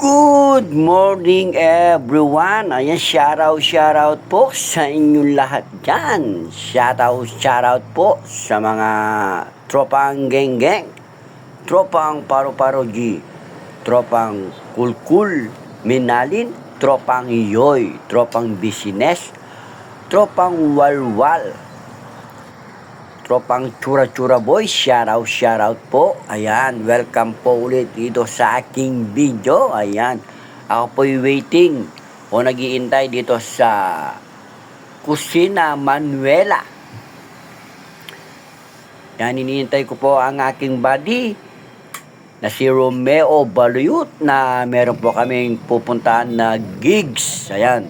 Good morning everyone. Ayan, shoutout po sa inyong lahat dyan. Shoutout po sa mga tropang geng-geng, tropang paro-paro G, tropang kulkul, minalin, tropang yoy, tropang business, tropang walwal, tropang tsura-tsura boy, shoutout po. Ayan, welcome po ulit dito sa aking video. Ayan, ako po'y waiting o nag-iintay dito sa Kusina Manuela. Yan, iniintay ko po ang aking buddy na si Romeo Baluyut na meron po kaming pupuntahan na gigs. Ayan,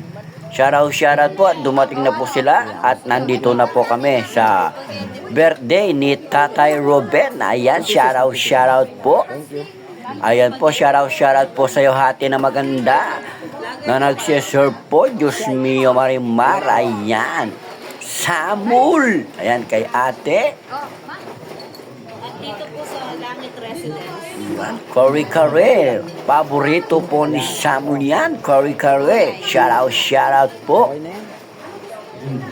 shoutout po, dumating na po sila at nandito na po kami sa birthday ni Tatay Ruben. Ayan, shoutout po. Ayan po, shoutout po sa iyo, hati na maganda na nagsiserve po. Diyos mio Marimar. Ayan, Samul. Ayan, kay ate. At dito po sa Langit Residence. Ayan, Kare. Paborito po ni Samul yan, Kare. Shoutout po.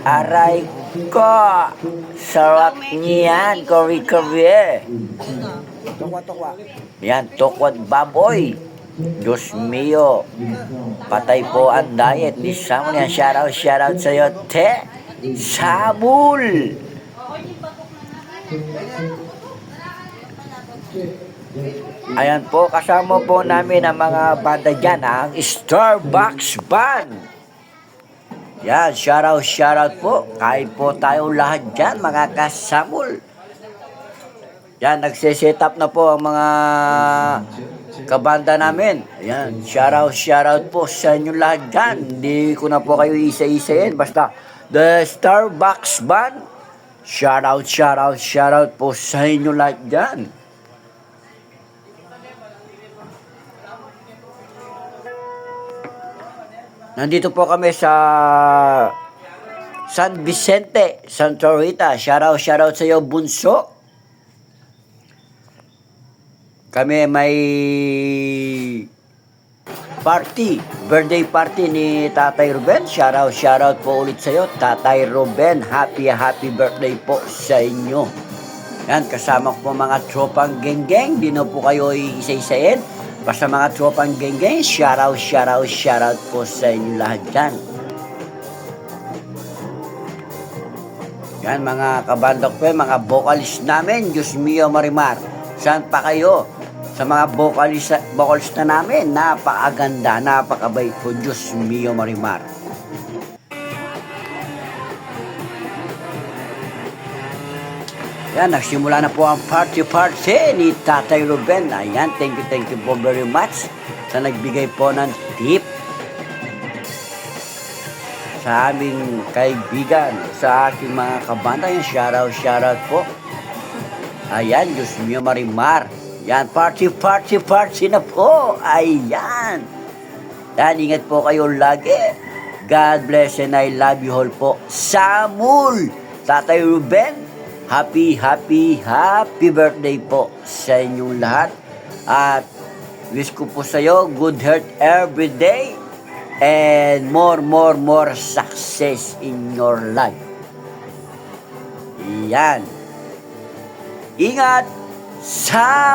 Aray ko, sarap niyan, Kare. Yan, tokwat baboy. Diyos mio, patay po ang diet ni Samul yan. Shoutout sa iyo, te Samul. Ayan po, kasama po namin ang mga banda dyan, ang Starbucks Band. Yan, shoutout po. Kain po tayo lahat dyan, mga kasamul. Yan, nagsiset up na po ang mga kabanda namin. Yan, shoutout po sa inyo lahat dyan. Hindi ko na po kayo isa-isayin. Basta, the Starbucks Band. Shoutout po sa inyo lahat dyan. Nandito po kami sa San Vicente, Santa Rita. Shoutout sa iyo, Bunso. Kami may party, birthday party ni Tatay Ruben. Shoutout po ulit sa iyo, Tatay Ruben. Happy birthday po sa inyo. Yan, kasama ko po mga tropang geng-geng. Di na po kayo isa-isayin. Basta mga tropang geng-geng, shoutout po sa inyo lahat dyan. Yan, mga kabandok po, mga vocalist namin, Diyos mio Marimar. Saan pa kayo? Sa mga vocalist na namin, napakaganda, napakabait po, Diyos mio Marimar. Yan, nagsimula na po ang party ni Tatay Ruben. Ayan, thank you po very much sa nagbigay po ng tip sa aming kaibigan, sa aking mga kabanda. Yan, shoutout po. Ayan, Diyos mio Marimar. Yan, party na po. Ayan. Yan, ingat po kayo lagi. God bless and I love you all po. Samul, Tatay Ruben, happy birthday po sa inyong lahat. At wish ko po sa iyo good health every day and more success in your life. Yan. Ingat, Samul!